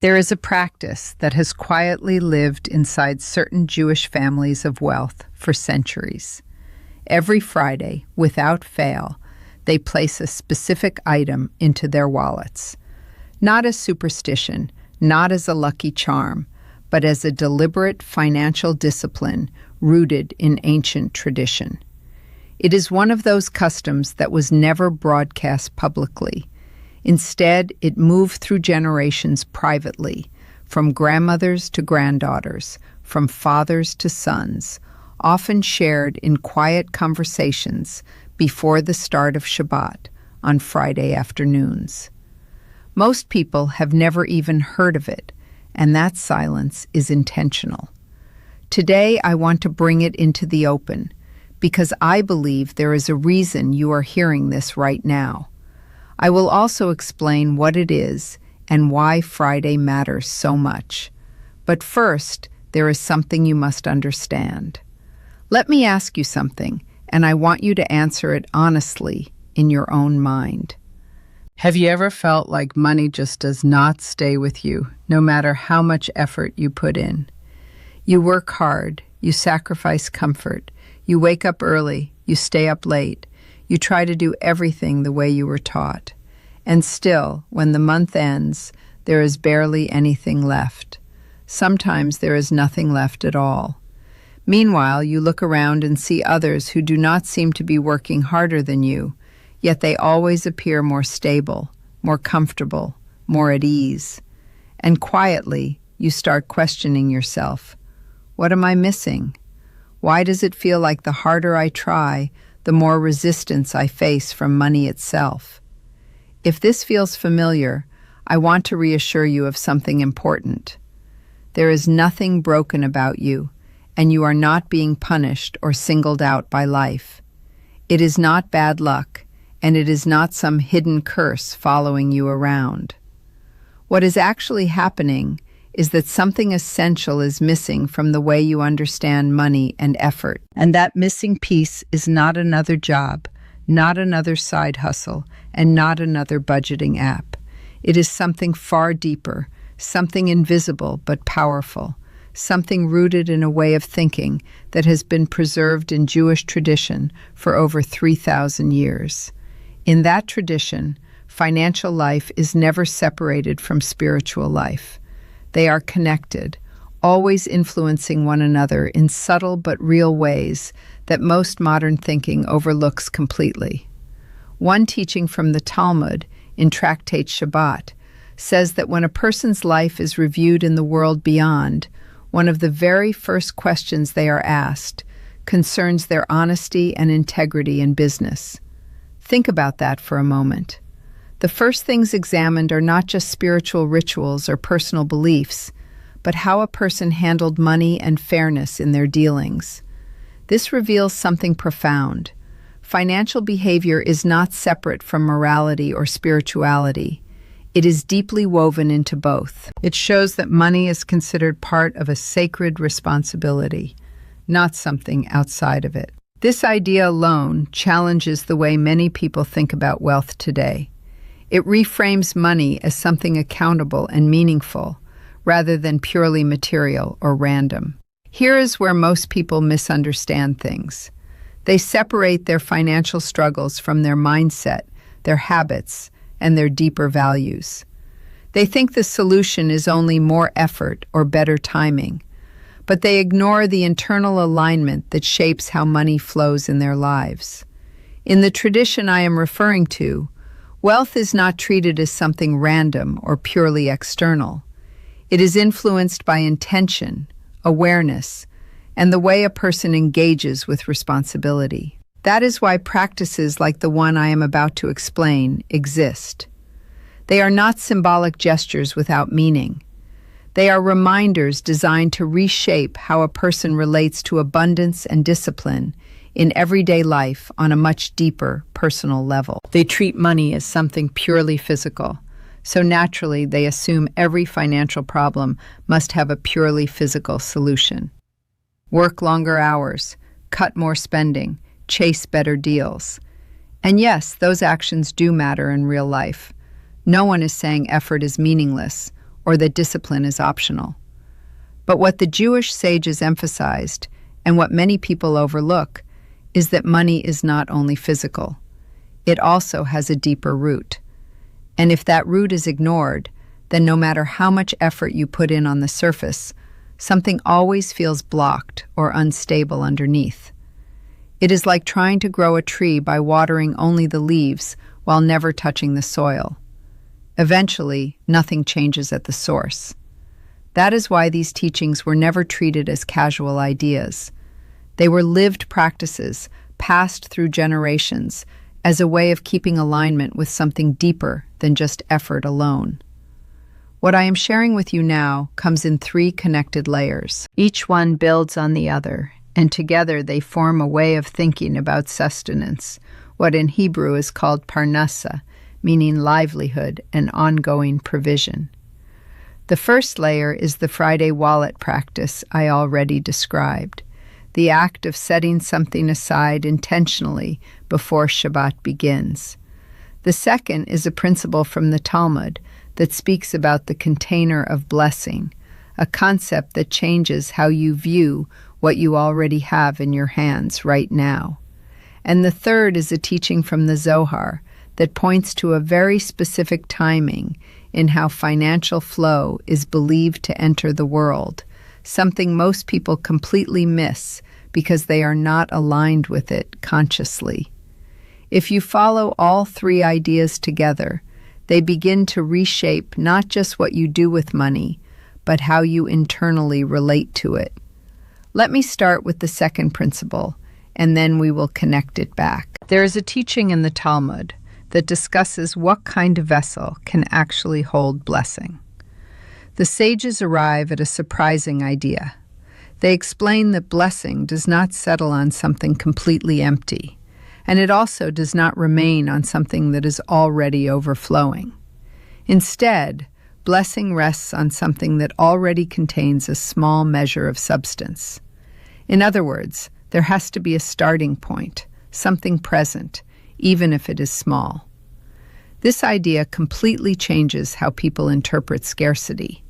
There is a practice that has quietly lived inside certain Jewish families of wealth for centuries. Every Friday, without fail, they place a specific item into their wallets. Not as superstition, not as a lucky charm, but as a deliberate financial discipline rooted in ancient tradition. It is one of those customs that was never broadcast publicly. Instead, it moved through generations privately, from grandmothers to granddaughters, from fathers to sons, often shared in quiet conversations before the start of Shabbat on Friday afternoons. Most people have never even heard of it, and that silence is intentional. Today, I want to bring it into the open, because I believe there is a reason you are hearing this right now. I will also explain what it is and why Friday matters so much. But first, there is something you must understand. Let me ask you something, and I want you to answer it honestly in your own mind. Have you ever felt like money just does not stay with you, no matter how much effort you put in? You work hard, you sacrifice comfort, you wake up early, you stay up late, you try to do everything the way you were taught. And still, when the month ends, there is barely anything left. Sometimes there is nothing left at all. Meanwhile, you look around and see others who do not seem to be working harder than you, yet they always appear more stable, more comfortable, more at ease. And quietly, you start questioning yourself. What am I missing? Why does it feel like the harder I try, the more resistance I face from money itself? If this feels familiar, I want to reassure you of something important. There is nothing broken about you, and you are not being punished or singled out by life. It is not bad luck, and it is not some hidden curse following you around. What is actually happening is that something essential is missing from the way you understand money and effort. And that missing piece is not another job, not another side hustle, and not another budgeting app. It is something far deeper, something invisible but powerful, something rooted in a way of thinking that has been preserved in Jewish tradition for over 3,000 years. In that tradition, financial life is never separated from spiritual life. They are connected, always influencing one another in subtle but real ways that most modern thinking overlooks completely. One teaching from the Talmud, in Tractate Shabbat, says that when a person's life is reviewed in the world beyond, one of the very first questions they are asked concerns their honesty and integrity in business. Think about that for a moment. The first things examined are not just spiritual rituals or personal beliefs, but how a person handled money and fairness in their dealings. This reveals something profound. Financial behavior is not separate from morality or spirituality. It is deeply woven into both. It shows that money is considered part of a sacred responsibility, not something outside of it. This idea alone challenges the way many people think about wealth today. It reframes money as something accountable and meaningful, rather than purely material or random. Here is where most people misunderstand things. They separate their financial struggles from their mindset, their habits, and their deeper values. They think the solution is only more effort or better timing, but they ignore the internal alignment that shapes how money flows in their lives. In the tradition I am referring to, wealth is not treated as something random or purely external. It is influenced by intention, awareness, and the way a person engages with responsibility. That is why practices like the one I am about to explain exist. They are not symbolic gestures without meaning. They are reminders designed to reshape how a person relates to abundance and discipline in everyday life on a much deeper personal level. They treat money as something purely physical, so naturally they assume every financial problem must have a purely physical solution. Work longer hours, cut more spending, chase better deals. And yes, those actions do matter in real life. No one is saying effort is meaningless or that discipline is optional. But what the Jewish sages emphasized, and what many people overlook, is that money is not only physical. It also has a deeper root. And if that root is ignored, then no matter how much effort you put in on the surface, something always feels blocked or unstable underneath. It is like trying to grow a tree by watering only the leaves while never touching the soil. Eventually, nothing changes at the source. That is why these teachings were never treated as casual ideas. They were lived practices, passed through generations, as a way of keeping alignment with something deeper than just effort alone. What I am sharing with you now comes in 3 connected layers. Each one builds on the other, and together they form a way of thinking about sustenance, what in Hebrew is called parnasa, meaning livelihood and ongoing provision. The first layer is the Friday wallet practice I already described, the act of setting something aside intentionally before Shabbat begins. The second is a principle from the Talmud that speaks about the container of blessing, a concept that changes how you view what you already have in your hands right now. And the third is a teaching from the Zohar that points to a very specific timing in how financial flow is believed to enter the world, something most people completely miss because they are not aligned with it consciously. If you follow all 3 ideas together, they begin to reshape not just what you do with money, but how you internally relate to it. Let me start with the second principle, and then we will connect it back. There is a teaching in the Talmud that discusses what kind of vessel can actually hold blessing. The sages arrive at a surprising idea. They explain that blessing does not settle on something completely empty, and it also does not remain on something that is already overflowing. Instead, blessing rests on something that already contains a small measure of substance. In other words, there has to be a starting point, something present, even if it is small. This idea completely changes how people interpret scarcity.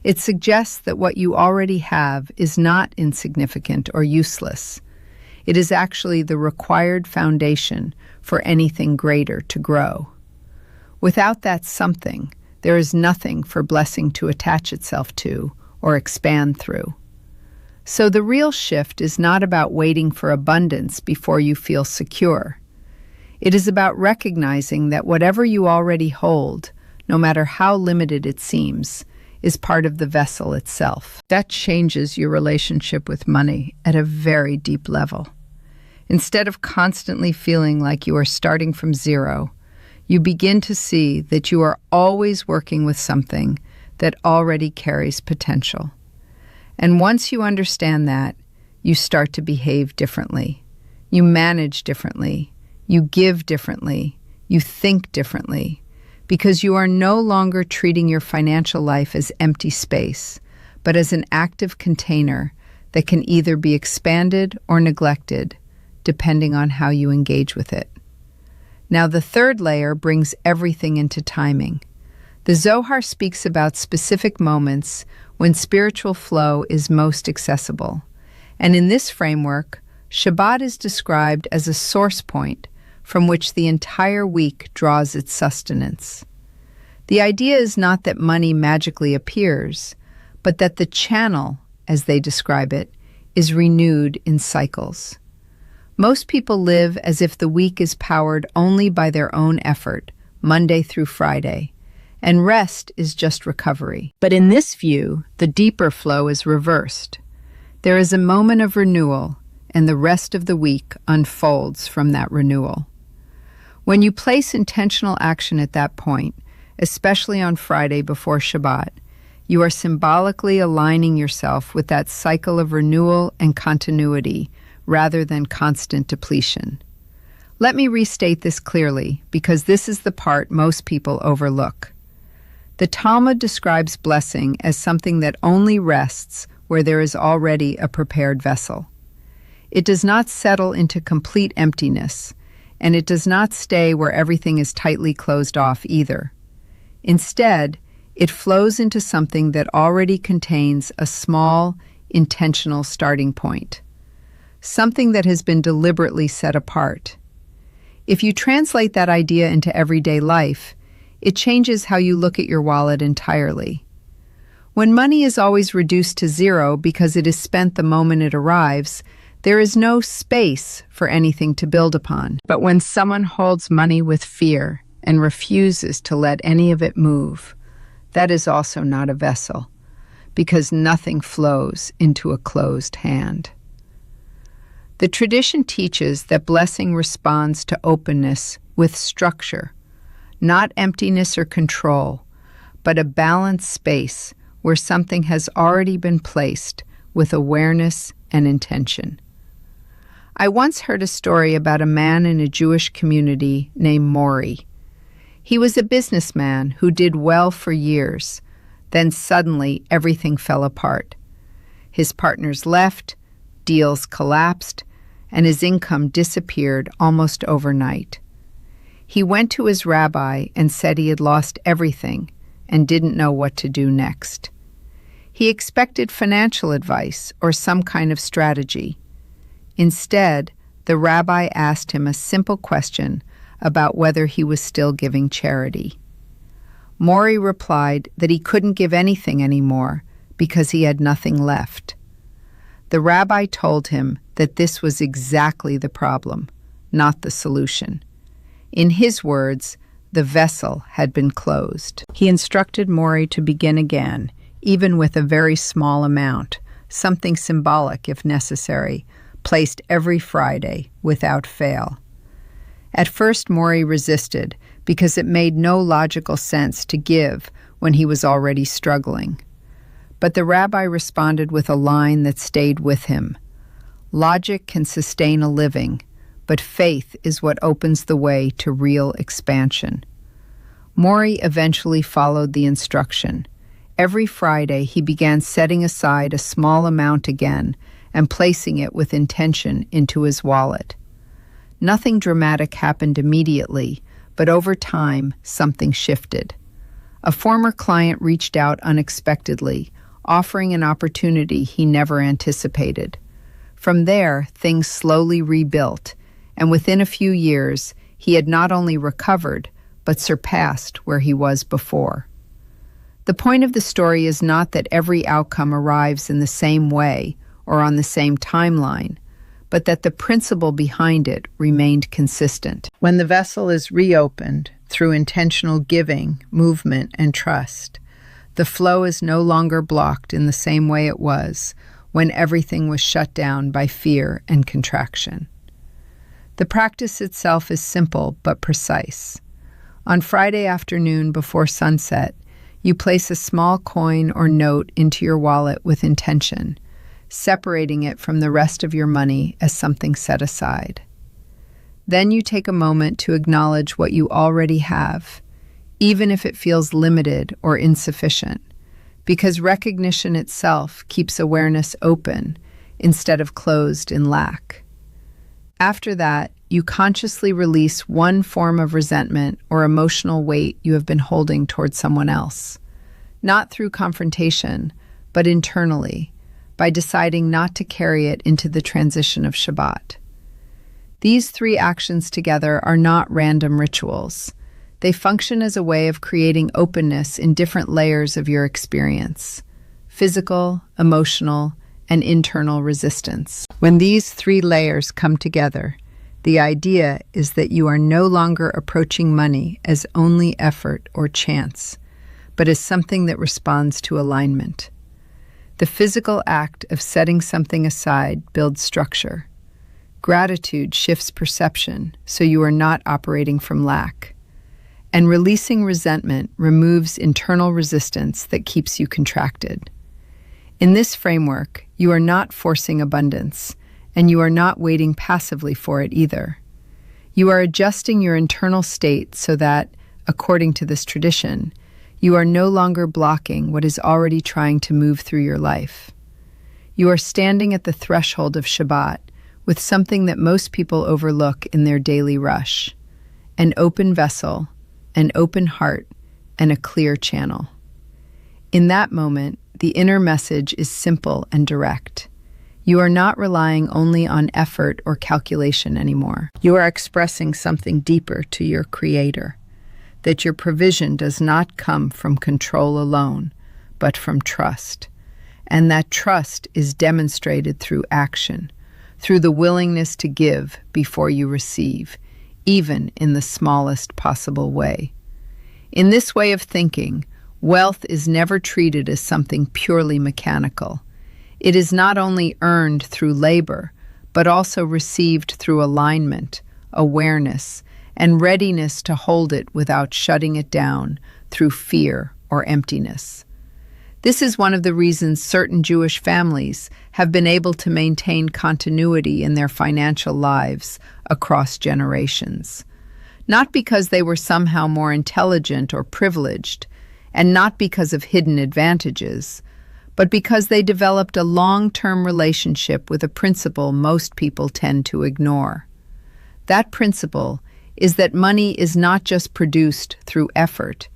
It suggests that what you already have is not insignificant or useless. It is actually the required foundation for anything greater to grow. Without that something, there is nothing for blessing to attach itself to or expand through. So the real shift is not about waiting for abundance before you feel secure. It is about recognizing that whatever you already hold, no matter how limited it seems, is part of the vessel itself. That changes your relationship with money at a very deep level. Instead of constantly feeling like you are starting from zero, you begin to see that you are always working with something that already carries potential. And once you understand that, you start to behave differently. You manage differently. You give differently. You think differently. Because you are no longer treating your financial life as empty space, but as an active container that can either be expanded or neglected, depending on how you engage with it. Now, the third layer brings everything into timing. The Zohar speaks about specific moments when spiritual flow is most accessible. And in this framework, Shabbat is described as a source point from which the entire week draws its sustenance. The idea is not that money magically appears, but that the channel, as they describe it, is renewed in cycles. Most people live as if the week is powered only by their own effort, Monday through Friday, and rest is just recovery. But in this view, the deeper flow is reversed. There is a moment of renewal, and the rest of the week unfolds from that renewal. When you place intentional action at that point, especially on Friday before Shabbat, you are symbolically aligning yourself with that cycle of renewal and continuity rather than constant depletion. Let me restate this clearly, because this is the part most people overlook. The Talmud describes blessing as something that only rests where there is already a prepared vessel. It does not settle into complete emptiness, and it does not stay where everything is tightly closed off either. Instead, It flows into something that already contains a small, intentional starting point, something that has been deliberately set apart. If you translate that idea into everyday life, it changes how you look at your wallet entirely. When money is always reduced to zero because it is spent the moment it arrives, there is no space for anything to build upon. But when someone holds money with fear and refuses to let any of it move, that is also not a vessel, because nothing flows into a closed hand. The tradition teaches that blessing responds to openness with structure, not emptiness or control, but a balanced space where something has already been placed with awareness and intention. I once heard a story about a man in a Jewish community named Mori. He was a businessman who did well for years. Then suddenly everything fell apart. His partners left, deals collapsed, and his income disappeared almost overnight. He went to his rabbi and said he had lost everything and didn't know what to do next. He expected financial advice or some kind of strategy. Instead, the rabbi asked him a simple question about whether he was still giving charity. Mori replied that he couldn't give anything anymore because he had nothing left. The rabbi told him that this was exactly the problem, not the solution. In his words, the vessel had been closed. He instructed Mori to begin again, even with a very small amount, something symbolic if necessary, placed every Friday without fail. At first, Mori resisted because it made no logical sense to give when he was already struggling. But the rabbi responded with a line that stayed with him. Logic can sustain a living, but faith is what opens the way to real expansion. Mori eventually followed the instruction. Every Friday, he began setting aside a small amount again and placing it with intention into his wallet. Nothing dramatic happened immediately, but over time, something shifted. A former client reached out unexpectedly, offering an opportunity he never anticipated. From there, things slowly rebuilt, and within a few years, he had not only recovered, but surpassed where he was before. The point of the story is not that every outcome arrives in the same way or on the same timeline, but that the principle behind it remained consistent. When the vessel is reopened through intentional giving, movement, and trust, the flow is no longer blocked in the same way it was when everything was shut down by fear and contraction. The practice itself is simple but precise. On Friday afternoon before sunset, you place a small coin or note into your wallet with intention, separating it from the rest of your money as something set aside. Then you take a moment to acknowledge what you already have, even if it feels limited or insufficient, because recognition itself keeps awareness open instead of closed in lack. After that, you consciously release one form of resentment or emotional weight you have been holding towards someone else, not through confrontation, but internally, by deciding not to carry it into the transition of Shabbat. These three actions together are not random rituals. They function as a way of creating openness in different layers of your experience: physical, emotional, and internal resistance. When these three layers come together, the idea is that you are no longer approaching money as only effort or chance, but as something that responds to alignment. The physical act of setting something aside builds structure. Gratitude shifts perception, so you are not operating from lack. And releasing resentment removes internal resistance that keeps you contracted. In this framework, you are not forcing abundance, and you are not waiting passively for it either. You are adjusting your internal state so that, according to this tradition, you are no longer blocking what is already trying to move through your life. You are standing at the threshold of Shabbat with something that most people overlook in their daily rush: an open vessel, an open heart, and a clear channel. In that moment, the inner message is simple and direct. You are not relying only on effort or calculation anymore. You are expressing something deeper to your Creator, that your provision does not come from control alone, but from trust. And that trust is demonstrated through action, through the willingness to give before you receive, even in the smallest possible way. In this way of thinking, wealth is never treated as something purely mechanical. It is not only earned through labor, but also received through alignment, awareness, and readiness to hold it without shutting it down through fear or emptiness. This is one of the reasons certain Jewish families have been able to maintain continuity in their financial lives across generations. Not because they were somehow more intelligent or privileged, and not because of hidden advantages, but because they developed a long-term relationship with a principle most people tend to ignore. That principle is that money is not just produced through effort,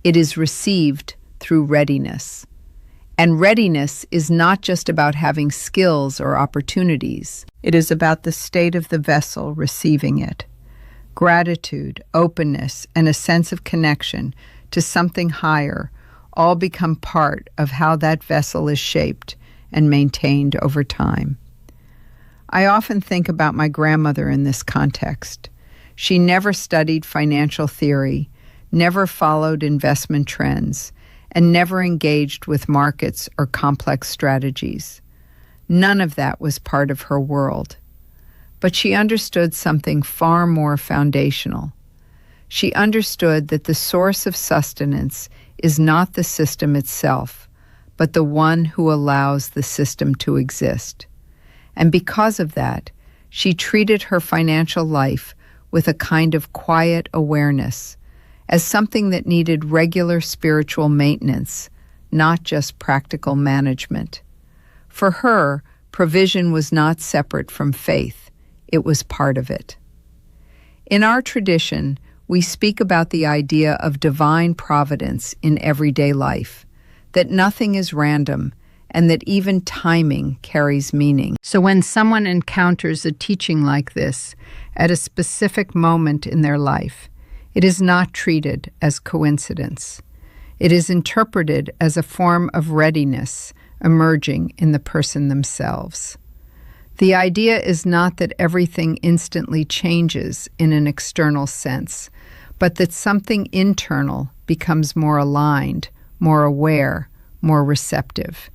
it is received through readiness. And readiness is not just about having skills or opportunities. It is about the state of the vessel receiving it. Gratitude, openness, and a sense of connection to something higher all become part of how that vessel is shaped and maintained over time. I often think about my grandmother in this context. She never studied financial theory, never followed investment trends, and never engaged with markets or complex strategies. None of that was part of her world. But she understood something far more foundational. She understood that the source of sustenance is not the system itself, but the one who allows the system to exist. And because of that, she treated her financial life with a kind of quiet awareness, as something that needed regular spiritual maintenance, not just practical management. For her, provision was not separate from faith, it was part of it. In our tradition, we speak about the idea of divine providence in everyday life, that nothing is random, and that even timing carries meaning. So when someone encounters a teaching like this at a specific moment in their life, it is not treated as coincidence. It is interpreted as a form of readiness emerging in the person themselves. The idea is not that everything instantly changes in an external sense, but that something internal becomes more aligned, more aware, more receptive.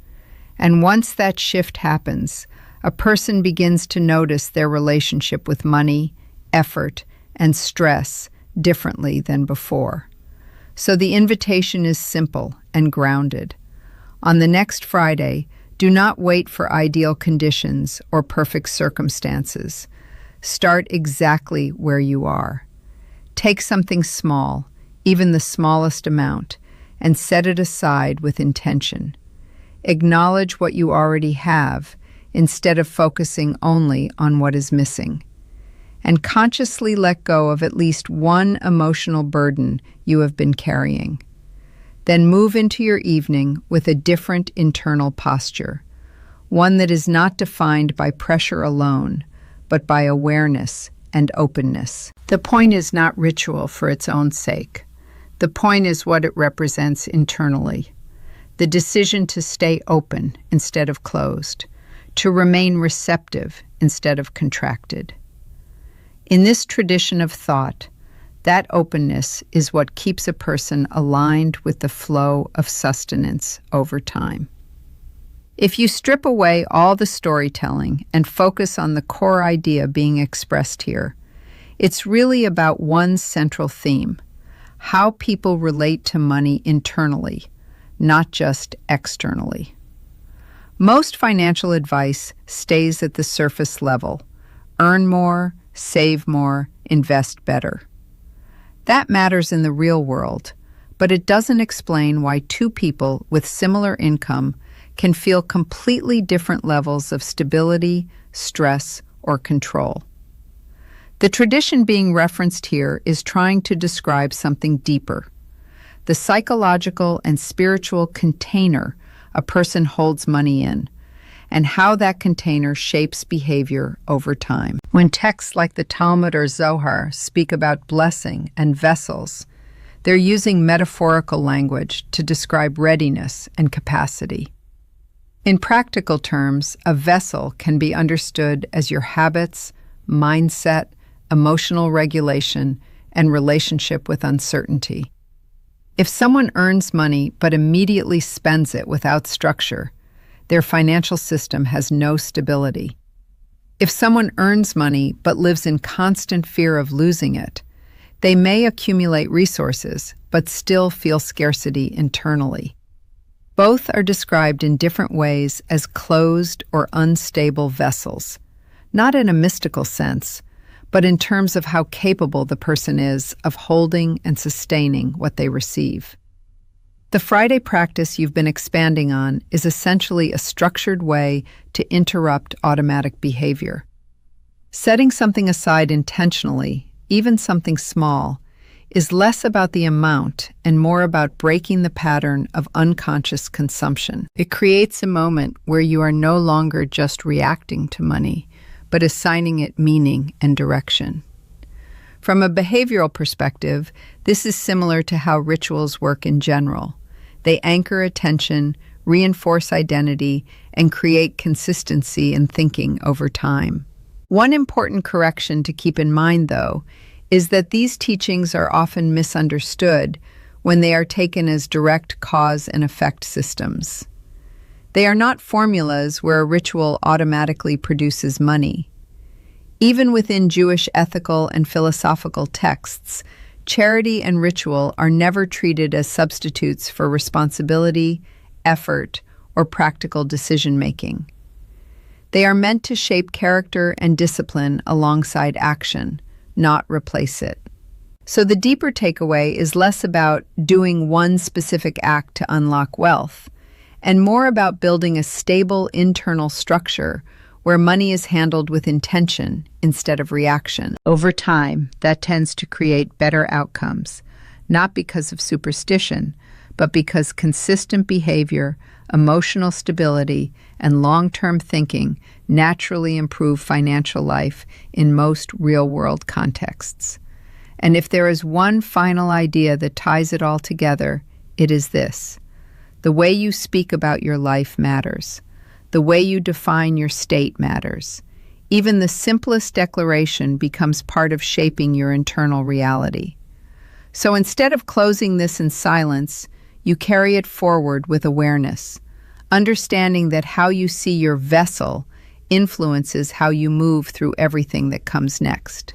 And once that shift happens, a person begins to notice their relationship with money, effort, and stress differently than before. So the invitation is simple and grounded. On the next Friday, do not wait for ideal conditions or perfect circumstances. Start exactly where you are. Take something small, even the smallest amount, and set it aside with intention. Acknowledge what you already have instead of focusing only on what is missing. And consciously let go of at least one emotional burden you have been carrying. Then move into your evening with a different internal posture, one that is not defined by pressure alone, but by awareness and openness. The point is not ritual for its own sake. The point is what it represents internally. The decision to stay open instead of closed, to remain receptive instead of contracted. In this tradition of thought, that openness is what keeps a person aligned with the flow of sustenance over time. If you strip away all the storytelling and focus on the core idea being expressed here, it's really about one central theme: how people relate to money internally, not just externally. Most financial advice stays at the surface level: earn more, save more, invest better. That matters in the real world, but it doesn't explain why two people with similar income can feel completely different levels of stability, stress, or control. The tradition being referenced here is trying to describe something deeper: the psychological and spiritual container a person holds money in, and how that container shapes behavior over time. When texts like the Talmud or Zohar speak about blessing and vessels, they're using metaphorical language to describe readiness and capacity. In practical terms, a vessel can be understood as your habits, mindset, emotional regulation, and relationship with uncertainty. If someone earns money but immediately spends it without structure, their financial system has no stability. If someone earns money but lives in constant fear of losing it, they may accumulate resources but still feel scarcity internally. Both are described in different ways as closed or unstable vessels, not in a mystical sense, but in terms of how capable the person is of holding and sustaining what they receive. The Friday practice you've been expanding on is essentially a structured way to interrupt automatic behavior. Setting something aside intentionally, even something small, is less about the amount and more about breaking the pattern of unconscious consumption. It creates a moment where you are no longer just reacting to money, but assigning it meaning and direction. From a behavioral perspective, this is similar to how rituals work in general. They anchor attention, reinforce identity, and create consistency in thinking over time. One important correction to keep in mind, though, is that these teachings are often misunderstood when they are taken as direct cause and effect systems. They are not formulas where a ritual automatically produces money. Even within Jewish ethical and philosophical texts, charity and ritual are never treated as substitutes for responsibility, effort, or practical decision-making. They are meant to shape character and discipline alongside action, not replace it. So the deeper takeaway is less about doing one specific act to unlock wealth, and more about building a stable internal structure where money is handled with intention instead of reaction. Over time, that tends to create better outcomes, not because of superstition, but because consistent behavior, emotional stability, and long-term thinking naturally improve financial life in most real-world contexts. And if there is one final idea that ties it all together, it is this: the way you speak about your life matters. The way you define your state matters. Even the simplest declaration becomes part of shaping your internal reality. So instead of closing this in silence, you carry it forward with awareness, understanding that how you see your vessel influences how you move through everything that comes next.